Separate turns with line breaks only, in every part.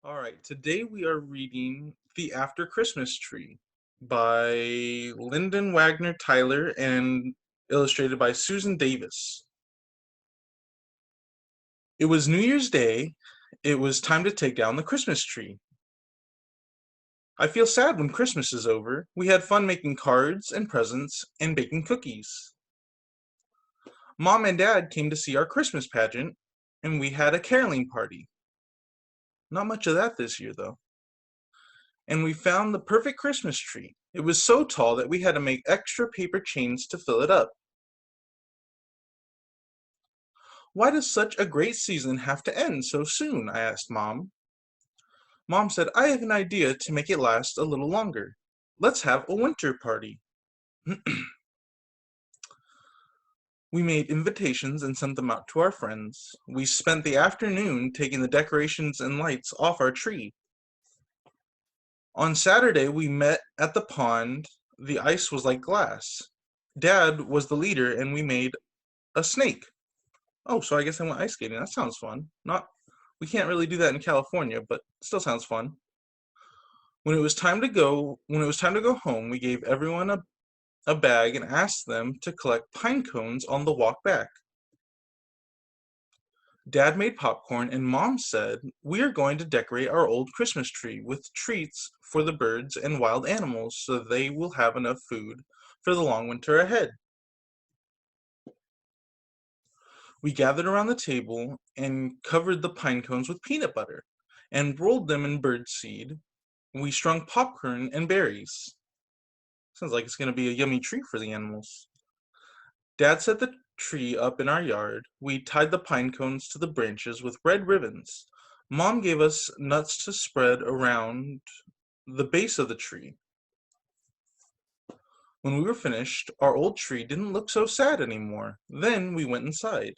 All right, today we are reading The After Christmas Tree by Lyndon Wagner Tyler and illustrated by Susan Davis. It was New Year's Day. It was time to take down the Christmas tree. I feel sad when Christmas is over. We had fun making cards and presents and baking cookies. Mom and Dad came to see our Christmas pageant, and we had a caroling party. Not much of that this year, though. And we found the perfect Christmas tree. It was so tall that we had to make extra paper chains to fill it up. Why does such a great season have to end so soon? I asked Mom. Mom said, I have an idea to make it last a little longer. Let's have a winter party. We made invitations and sent them out to our friends. We spent the afternoon taking the decorations and lights off our tree. On Saturday, we met at the pond. The ice was like glass. Dad was the leader, and we made a snake. Oh, so I guess I went ice skating. That sounds fun. We can't really do that in California, but still sounds fun. When it was time to go home, we gave everyone a bag and asked them to collect pine cones on the walk back. Dad made popcorn, and Mom said, we are going to decorate our old Christmas tree with treats for the birds and wild animals so they will have enough food for the long winter ahead. We gathered around the table and covered the pine cones with peanut butter and rolled them in birdseed. We strung popcorn and berries. Sounds like it's going to be a yummy treat for the animals. Dad set the tree up in our yard. We tied the pine cones to the branches with red ribbons. Mom gave us nuts to spread around the base of the tree. When we were finished, our old tree didn't look so sad anymore. Then we went inside.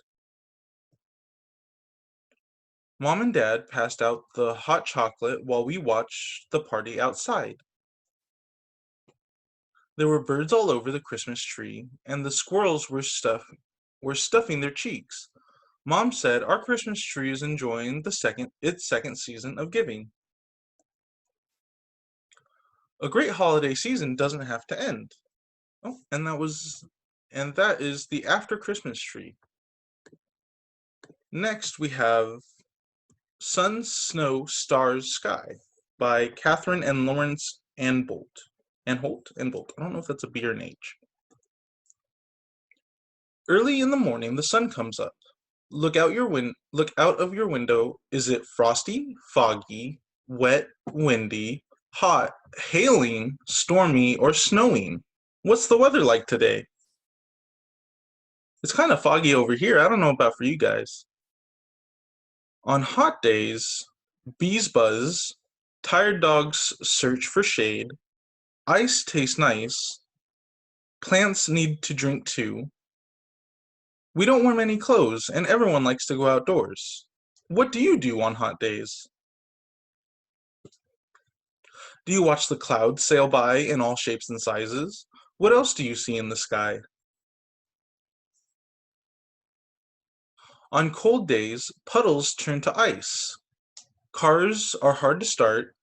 Mom and Dad passed out the hot chocolate while we watched the party outside. There were birds all over the Christmas tree, and the squirrels were stuffing their cheeks. Mom said our Christmas tree is enjoying its second season of giving. A great holiday season doesn't have to end. Oh, and that is The After Christmas Tree. Next we have Sun, Snow, Stars, Sky by Catherine and Laurence Anbolt. Anbolt? Anbolt. I don't know if that's a B or an H. Early in the morning, the sun comes up. Look out of your window. Is it frosty, foggy, wet, windy, hot, hailing, stormy, or snowing? What's the weather like today? It's kind of foggy over here. I don't know about for you guys. On hot days, bees buzz, tired dogs search for shade, ice tastes nice, plants need to drink too. We don't wear many clothes, and everyone likes to go outdoors. What do you do on hot days? Do you watch the clouds sail by in all shapes and sizes? What else do you see in the sky? On cold days, puddles turn to ice. Cars are hard to start.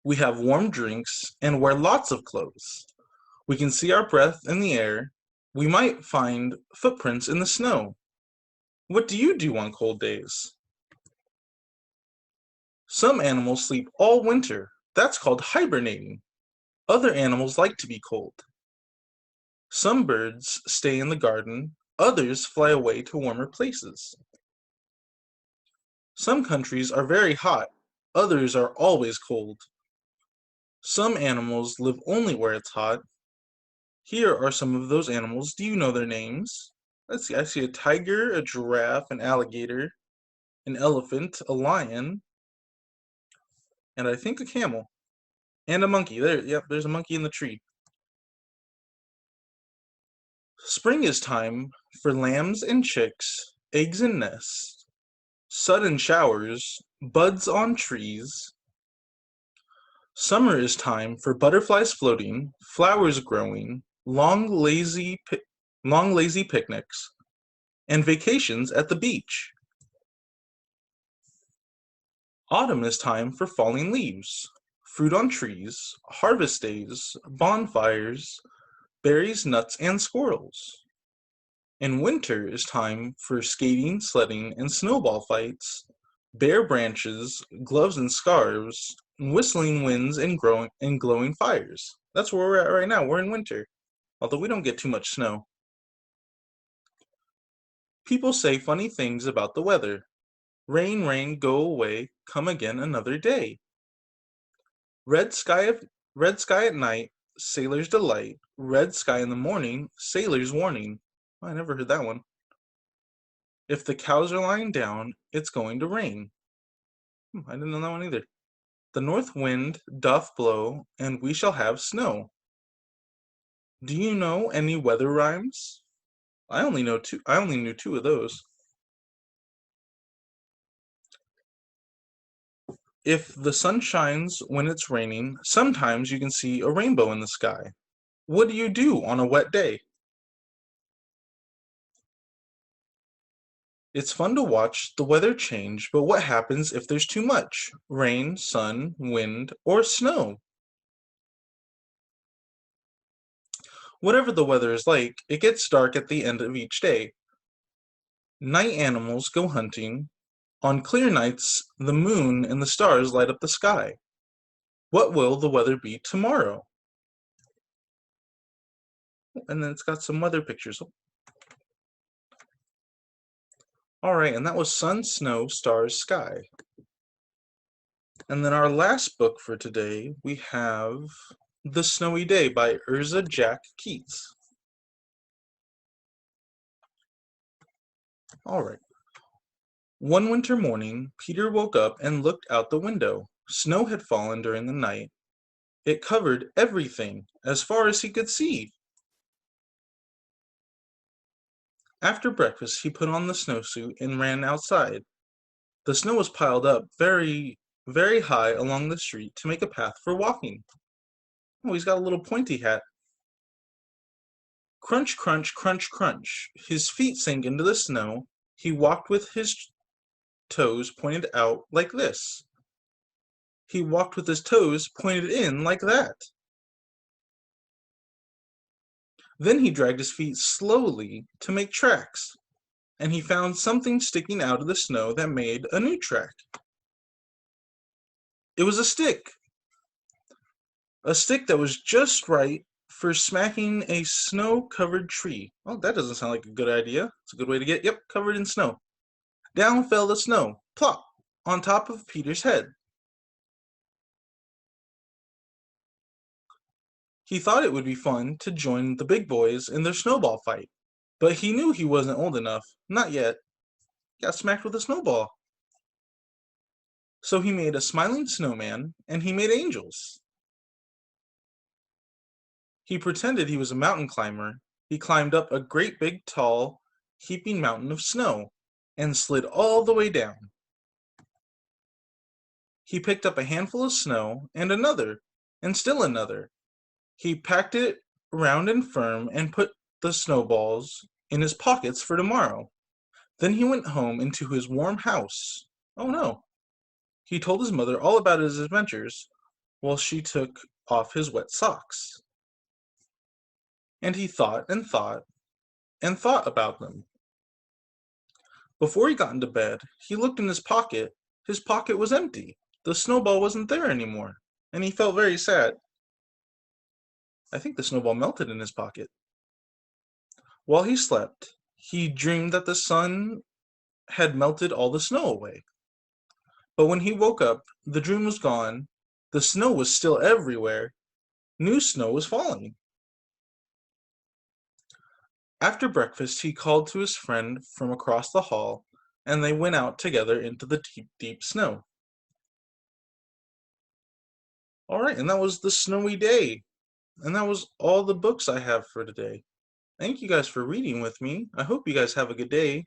We have warm drinks and wear lots of clothes. We can see our breath in the air. We might find footprints in the snow. What do you do on cold days? Some animals sleep all winter. That's called hibernating. Other animals like to be cold. Some birds stay in the garden. Others fly away to warmer places. Some countries are very hot. Others are always cold. Some animals live only where it's hot. Here are some of those animals. Do you know their names? Let's see. I see a tiger, a giraffe, an alligator, an elephant, a lion, and I think a camel. And a monkey. There's a monkey in the tree. Spring is time for lambs and chicks, eggs and nests, sudden showers, buds on trees. Summer is time for butterflies floating, flowers growing, long lazy picnics, and vacations at the beach. Autumn is time for falling leaves, fruit on trees, harvest days, bonfires, berries, nuts, and squirrels. And winter is time for skating, sledding, and snowball fights, bare branches, gloves and scarves, whistling winds, and glowing fires. That's where we're at right now. We're in winter, although we don't get too much snow. People say funny things about the weather. Rain, rain, go away, come again another day. Red sky of red sky at night, sailor's delight. Red sky in the morning, sailor's warning. I never heard that one. If the cows are lying down, it's going to rain. I didn't know that one either. The north wind doth blow, and we shall have snow. Do you know any weather rhymes? I only knew two of those. If the sun shines when it's raining, sometimes you can see a rainbow in the sky. What do you do on a wet day? It's fun to watch the weather change, but what happens if there's too much? Rain, sun, wind, or snow? Whatever the weather is like, it gets dark at the end of each day. Night animals go hunting. On clear nights, the moon and the stars light up the sky. What will the weather be tomorrow? And then it's got some weather pictures. All right, and that was Sun, Snow, Stars, Sky. And then our last book for today, we have The Snowy Day by Erza Jack Keats. All right. One winter morning, Peter woke up and looked out the window. Snow had fallen during the night. It covered everything as far as he could see. After breakfast, he put on the snowsuit and ran outside. The snow was piled up very, very high along the street to make a path for walking. Oh, he's got a little pointy hat. Crunch, crunch, crunch, crunch. His feet sank into the snow. He walked with his toes pointed out like this. He walked with his toes pointed in like that. Then he dragged his feet slowly to make tracks, and he found something sticking out of the snow that made a new track. It was a stick that was just right for smacking a snow-covered tree. Oh, that doesn't sound like a good idea. It's a good way to get, covered in snow. Down fell the snow, plop, on top of Peter's head. He thought it would be fun to join the big boys in their snowball fight, but he knew he wasn't old enough. Not yet. He got smacked with a snowball. So he made a smiling snowman, and he made angels. He pretended he was a mountain climber. He climbed up a great big tall, heaping mountain of snow, and slid all the way down. He picked up a handful of snow, and another, and still another. He packed it round and firm and put the snowballs in his pockets for tomorrow. Then he went home into his warm house. Oh no. He told his mother all about his adventures while she took off his wet socks. And he thought and thought and thought about them. Before he got into bed, he looked in his pocket. His pocket was empty. The snowball wasn't there anymore, and he felt very sad. I think the snowball melted in his pocket. While he slept, he dreamed that the sun had melted all the snow away. But when he woke up, the dream was gone. The snow was still everywhere. New snow was falling. After breakfast, he called to his friend from across the hall, and they went out together into the deep, deep snow. All right, and that was The Snowy Day. And that was all the books I have for today. Thank you guys for reading with me. I hope you guys have a good day.